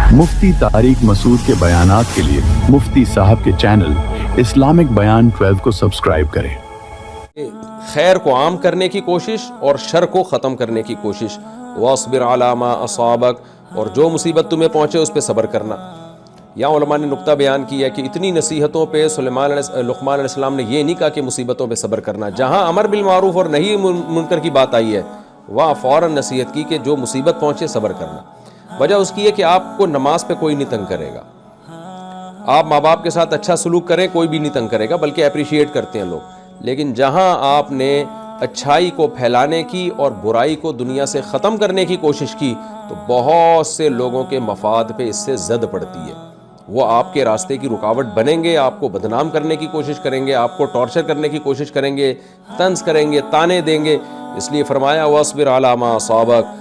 मुफ्ती तारिक मसूद के बयानात के लिए मुफ्ती साहब के चैनल इस्लामिक बयान 12 को सब्सक्राइब करें। खैर को आम करने की कोशिश और शर को ख़त्म करने की कोशिश। वास्बिर अला मा असाबक, और जो मुसीबत तुम्हें पहुँचे उस पर सब्र करना। यहाँ उलमा ने नुक्ता बयान किया कि इतनी नसीहतों पे लुक़मान अलैहिस्सलाम ने ये नहीं कहा कि मुसीबतों पे सब्र करना। जहाँ अमर बिल मारूफ और नही मुनकर की बात आई है वहाँ फ़ौरन नसीहत की कि जो मुसीबत पहुँचे सब्र करना। वजह उसकी है कि आपको नमाज पे कोई नहीं तंग करेगा, आप माँ बाप के साथ अच्छा सलूक करें कोई भी नहीं तंग करेगा, बल्कि अप्रिशिएट करते हैं लोग। लेकिन जहाँ आपने अच्छाई को फैलाने की और बुराई को दुनिया से ख़त्म करने की कोशिश की तो बहुत से लोगों के मफाद पे इससे ज़द पड़ती है। वो आपके रास्ते की रुकावट बनेंगे, आपको बदनाम करने की कोशिश करेंगे, आपको टॉर्चर करने की कोशिश करेंगे, तंज करेंगे, ताने देंगे। इसलिए फरमाया वस्बिर अला मा असाबक,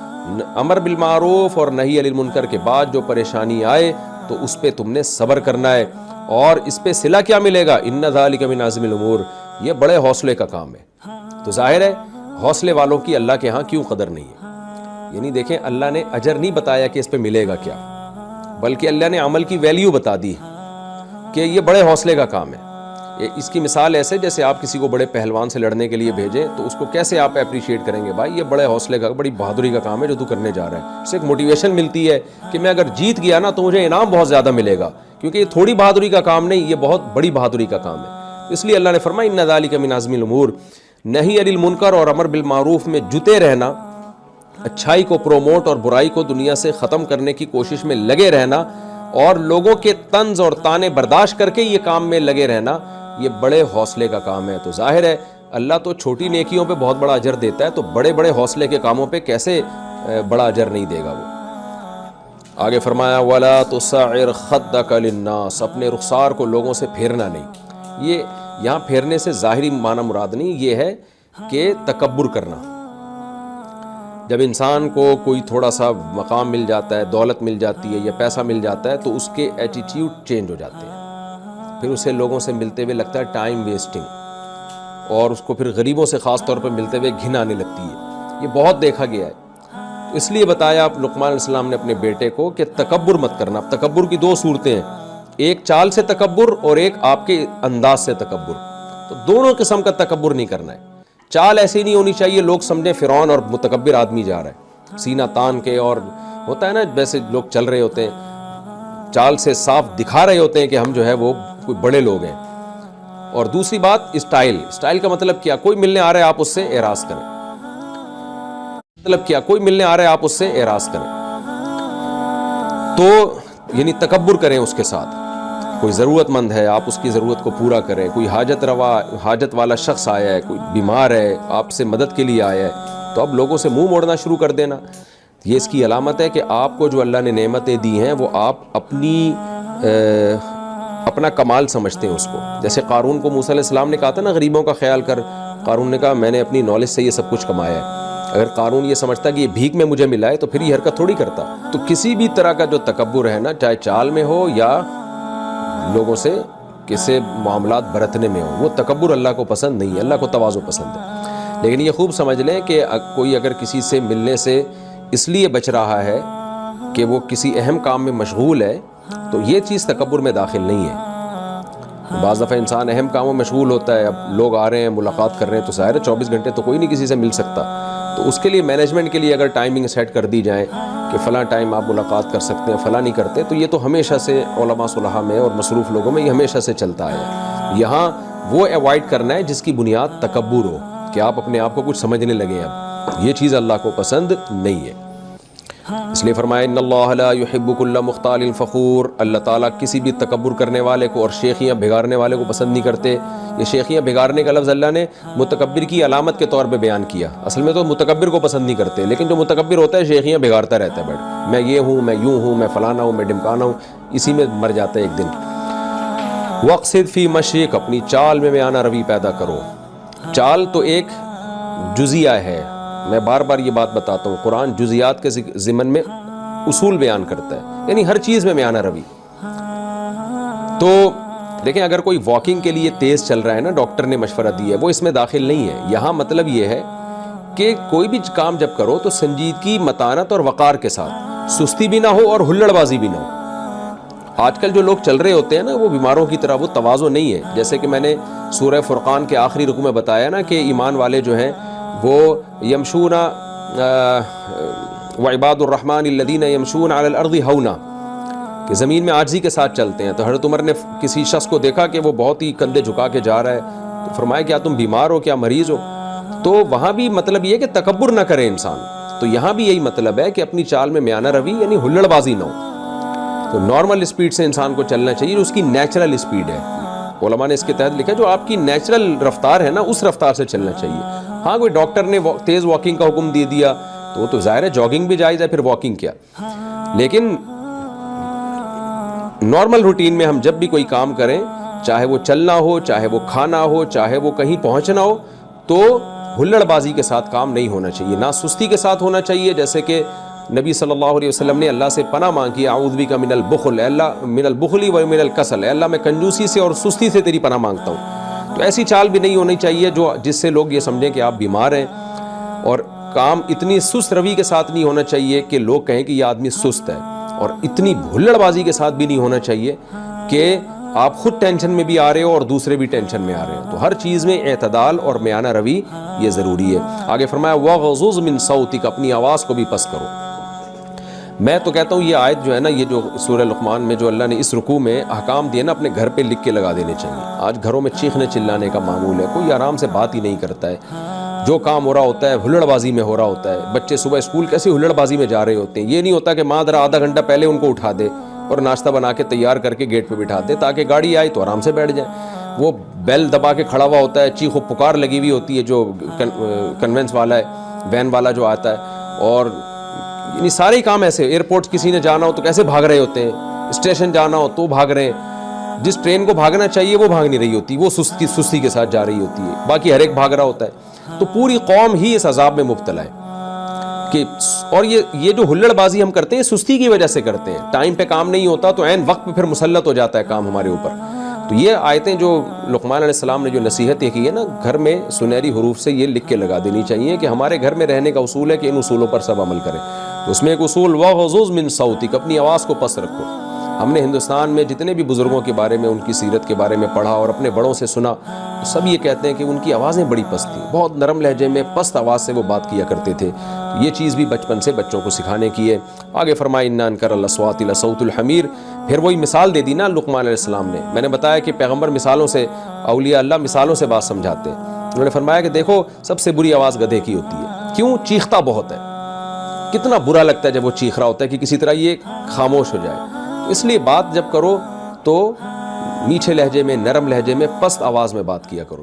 अमर बिल मारूफ और नही अनिल मुनकर के बाद जो परेशानी आए तो उस पर तुमने सब्र करना है। और इस पे सिला क्या मिलेगा? इन्ना ज़ालिका मिन आज़मिल उमूर, ये बड़े हौसले का काम है। तो जाहिर है हौसले वालों की अल्लाह के यहाँ क्यों कदर नहीं है। यानी देखें, अल्लाह ने अजर नहीं बताया कि इस पे मिलेगा क्या, बल्कि अल्लाह ने अमल की वैल्यू बता दी कि ये बड़े हौसले का काम है। इसकी मिसाल ऐसे जैसे आप किसी को बड़े पहलवान से लड़ने के लिए भेजें तो उसको कैसे आप अप्रिशिएट करेंगे, भाई ये बड़े हौसले का, बड़ी बहादुरी का काम है जो तू करने जा रहा है। इससे एक मोटिवेशन मिलती है कि मैं अगर जीत गया ना तो मुझे इनाम बहुत ज़्यादा मिलेगा, क्योंकि ये थोड़ी बहादुरी का काम नहीं, ये बहुत बड़ी बहादुरी का काम है। इसलिए अल्लाह ने फरमाया इन्ना ज़ालिका मिन आज़मिल उमूर, नही अनिल मुनकर और अमर बिल मारूफ में जुटे रहना, अच्छाई को प्रोमोट और बुराई को दुनिया से ख़त्म करने की कोशिश में लगे रहना और लोगों के तंज और ताने बर्दाश्त करके ये काम में लगे रहना, ये बड़े हौसले का काम है। तो जाहिर है अल्लाह तो छोटी नेकियों पे बहुत बड़ा अजर देता है, तो बड़े बड़े हौसले के कामों पे कैसे बड़ा अजर नहीं देगा वो। आगे फरमाया वला तुसअिर खद्दक लिन्नास, अपने रुखसार को लोगों से फेरना नहीं। ये यहाँ फेरने से ज़ाहिरी माना मुराद नहीं, ये है कि तकब्बुर करना। जब इंसान को कोई थोड़ा सा मकाम मिल जाता है, दौलत मिल जाती है या पैसा मिल जाता है तो उसके एटीट्यूड चेंज हो जाते हैं। फिर उसे लोगों से मिलते हुए लगता है टाइम वेस्टिंग, और उसको फिर गरीबों से ख़ास तौर पर मिलते हुए घिन आने लगती है। ये बहुत देखा गया है। तो इसलिए बताया आप लुक़मान अलैहिस्सलाम ने अपने बेटे को कि तकब्बुर मत करना। तकब्बुर की दो सूरतें हैं, एक चाल से तकब्बुर और एक आपके अंदाज से तकब्बुर। तो दोनों किस्म का तकब्बुर नहीं करना है। चाल ऐसी नहीं होनी चाहिए लोग समझें फ़िरौन और मुतकब्बिर आदमी जा रहा है सीना तान के, और होता है ना वैसे लोग चल रहे होते हैं, चाल से साफ दिखा रहे होते हैं कि हम जो है वो कोई बड़े लोग हैं। और दूसरी बात स्टाइल का मतलब क्या? कोई मिलने आ रहा है आप उससे एराज करें, मतलब क्या? कोई मिलने आ रहा है आप उससे एराज करें, तो यानी तकब्बुर करें उसके साथ। कोई ज़रूरतमंद है आप उसकी ज़रूरत को पूरा करें, कोई हाजत वाला शख्स आया है, कोई बीमार है आपसे मदद के लिए आया है, तो अब लोगों से मुंह मोड़ना शुरू कर देना, ये इसकी अलामत है कि आपको जो अल्लाह ने नेमतें दी हैं वो आप अपना कमाल समझते हैं उसको। जैसे कारून को मूसा अलैहिस्सलाम ने कहा था ना गरीबों का ख्याल कर, कारून ने कहा मैंने अपनी नॉलेज से ये सब कुछ कमाया है। अगर कारून ये समझता कि ये भीख में मुझे मिला है तो फिर ये हरकत थोड़ी करता। तो किसी भी तरह का जो तकब्बुर है ना, चाहे चाल में हो या लोगों से किसी मामलात बरतने में हो, वो तकब्बुर अल्लाह को पसंद नहीं है। अल्लाह को तवाज़ु पसंद है। लेकिन ये खूब समझ लें कि कोई अगर किसी से मिलने से इसलिए बच रहा है कि वो किसी अहम काम में मशगूल है तो ये चीज़ तकब्बुर में दाखिल नहीं है। बाज़ दफ़ा इंसान अहम कामों में मशगूल होता है, अब लोग आ रहे हैं मुलाकात कर रहे हैं तो ज़ाहिर है 24 घंटे तो कोई नहीं किसी से मिल सकता। तो उसके लिए मैनेजमेंट के लिए अगर टाइमिंग सेट कर दी जाए कि फ़लाँ टाइम आप मुलाकात कर सकते हैं, फ़लाँ नहीं करते, तो ये तो हमेशा से उलमा सुलहा में और मसरूफ़ लोगों में ये हमेशा से चलता है। यहाँ वो अवॉइड करना है जिसकी बुनियाद तकब्बुर हो, कि आप अपने आप को कुछ समझने लगे। अब ये चीज़ अल्लाह को पसंद नहीं है। इसलिए फरमाया इन्नल्लाह ला युहिब्बु कुल्ला मुख्तालिन फ़ख़ूर, अल्लाह ताला किसी भी तकब्बुर करने वाले को और शेखियाँ बिगाड़ने वाले को पसंद नहीं करते। ये शेखियाँ बिगाड़ने का लफ्ज़ अल्लाह ने मुतकब्बिर की अलामत के तौर पे बयान किया। असल में तो मुतकब्बिर को पसंद नहीं करते, लेकिन जो मुतकब्बिर होता है शेखियाँ बिगाड़ता रहता है, बैठ मैं ये हूँ, मैं यूँ हूँ, मैं फ़लाना हूँ, मैं ढिमकाना हूँ, इसी में मर जाता है एक दिन। वक़्सिद फ़ी मशीक, अपनी चाल में बयाना रवि पैदा करो। चाल तो एक जुज़िया है, मैं बार बार ये बात बताता हूँ, कुरान जुज़ियात के ज़िमन में उसूल बयान करता है, यानी हर चीज़ में बयाना रवि। तो देखें अगर कोई वॉकिंग के लिए तेज़ चल रहा है ना, डॉक्टर ने मशवरा दी है, वो इसमें दाखिल नहीं है। यहाँ मतलब ये है کہ کوئی بھی کام جب کرو تو سنجیدگی، متانت اور وقار کے ساتھ، سستی بھی نہ ہو اور ہلڑ بازی بھی نہ ہو۔ آج کل جو لوگ چل رہے ہوتے ہیں نا وہ بیماروں کی طرح، وہ تواضع نہیں ہے۔ جیسے کہ میں نے سورہ فرقان کے آخری رکوع میں بتایا نا کہ ایمان والے جو ہیں وہ یمشون وعباد الرحمن الذین یمشون علی الارض ہونا، کہ زمین میں عاجزی کے ساتھ چلتے ہیں۔ تو حضرت عمر نے کسی شخص کو دیکھا کہ وہ بہت ہی کندھے جھکا کے جا رہا ہے، تو فرمایا کیا تم بیمار ہو، کیا مریض ہو؟ تو وہاں بھی مطلب یہ کہ تکبر نہ کرے انسان، تو یہاں بھی یہی مطلب ہے کہ اپنی چال میں میانہ روی یعنی ہلڑ بازی نہ ہو۔ تو نارمل اسپیڈ سے انسان کو چلنا چاہیے، جو اس کی نیچرل اسپیڈ ہے۔ علماء نے اس کے تحت لکھا جو آپ کی نیچرل رفتار ہے نا اس رفتار سے چلنا چاہیے۔ ہاں کوئی ڈاکٹر نے تیز واکنگ کا حکم دے دیا تو وہ تو ظاہر ہے جاگنگ بھی جائز ہے، پھر واکنگ کیا، لیکن نارمل روٹین میں ہم جب بھی کوئی کام کریں، چاہے وہ چلنا ہو، چاہے وہ کھانا ہو، چاہے وہ کہیں پہنچنا ہو، تو ہلڑ بازی کے ساتھ کام نہیں ہونا چاہیے، نہ سستی کے ساتھ ہونا چاہیے۔ جیسے کہ نبی صلی اللہ علیہ وسلم نے اللہ سے پناہ مانگی، اعوذ بک من البخل، اے اللہ من البخل و من الکسل، اے اللہ میں کنجوسی سے اور سستی سے تیری پناہ مانگتا ہوں۔ تو ایسی چال بھی نہیں ہونی چاہیے جس سے لوگ یہ سمجھیں کہ آپ بیمار ہیں، اور کام اتنی سست روی کے ساتھ نہیں ہونا چاہیے کہ لوگ کہیں کہ یہ آدمی سست ہے، اور اتنی ہلڑ بازی کے ساتھ بھی نہیں ہونا چاہیے کہ آپ خود ٹینشن میں بھی آ رہے ہو اور دوسرے بھی ٹینشن میں آ رہے ہیں۔ تو ہر چیز میں اعتدال اور میانہ روی یہ ضروری ہے۔ آگے فرمایا وَغْضُضْ مِن صَوْتِكَ، اپنی آواز کو بھی پست کرو۔ میں تو کہتا ہوں یہ آیت جو ہے نا، یہ جو سورہ لقمان میں جو اللہ نے اس رکوع میں احکام دیے نا، اپنے گھر پہ لکھ کے لگا دینے چاہیے۔ آج گھروں میں چیخنے چلانے کا معمول ہے، کوئی آرام سے بات ہی نہیں کرتا ہے، جو کام ہو رہا ہوتا ہے ہلڑ بازی میں ہو رہا ہوتا ہے۔ بچے صبح اسکول کیسے ہلڑ بازی میں جا رہے ہوتے ہیں، یہ نہیں ہوتا کہ ماں ذرا آدھا گھنٹہ پہلے ان کو اٹھا دے اور ناشتہ بنا کے تیار کر کے گیٹ پہ بٹھا دے تاکہ گاڑی آئے تو آرام سے بیٹھ جائیں۔ وہ بیل دبا کے کھڑا ہوا ہوتا ہے، چیخ و پکار لگی ہوئی ہوتی ہے، جو کنوینس والا ہے، وین والا جو آتا ہے، اور یعنی سارے کام ایسے۔ ایئرپورٹ کسی نے جانا ہو تو کیسے بھاگ رہے ہوتے ہیں، اسٹیشن جانا ہو تو بھاگ رہے ہیں، جس ٹرین کو بھاگنا چاہیے وہ بھاگ نہیں رہی ہوتی، وہ سستی کے ساتھ جا رہی ہوتی ہے، باقی ہر ایک بھاگ رہا ہوتا ہے۔ تو پوری قوم ہی اس عذاب میں مبتلا ہے کہ، اور یہ جو ہلڑ بازی ہم کرتے ہیں سستی کی وجہ سے کرتے ہیں، ٹائم پہ کام نہیں ہوتا تو عین وقت پہ پھر مسلط ہو جاتا ہے کام ہمارے اوپر۔ تو یہ آیتیں جو لقمان علیہ السلام نے جو نصیحت کی ہے نا، گھر میں سنہری حروف سے یہ لکھ کے لگا دینی چاہیے کہ ہمارے گھر میں رہنے کا اصول ہے کہ ان اصولوں پر سب عمل کریں۔ تو اس میں ایک اصول وَغْضُضْ مِن صَوْتِكَ، اپنی آواز کو پست رکھو۔ ہم نے ہندوستان میں جتنے بھی بزرگوں کے بارے میں، ان کی سیرت کے بارے میں پڑھا اور اپنے بڑوں سے سنا، تو سب یہ کہتے ہیں کہ ان کی آوازیں بڑی پست تھیں، بہت نرم لہجے میں پست آواز سے وہ بات کیا کرتے تھے۔ تو یہ چیز بھی بچپن سے بچوں کو سکھانے کی ہے۔ آگے فرمایا اِنَّ أَنكَرَ الْأَصْوَاتِ لَصَوْتُ الْحَمِيرِ، پھر وہی مثال دے دی نا لقمان علیہ السلام نے۔ میں نے بتایا کہ پیغمبر مثالوں سے، اولیاء اللہ مثالوں سے بات سمجھاتے ہیں۔ انہوں نے فرمایا کہ دیکھو سب سے بری آواز گدھے کی ہوتی ہے، کیوں؟ چیختا بہت ہے، کتنا برا لگتا ہے جب وہ چیخ رہا ہوتا ہے کہ کسی طرح یہ خاموش ہو جائے۔ اس لیے بات جب کرو تو میٹھے لہجے میں، نرم لہجے میں، پست آواز میں بات کیا کرو۔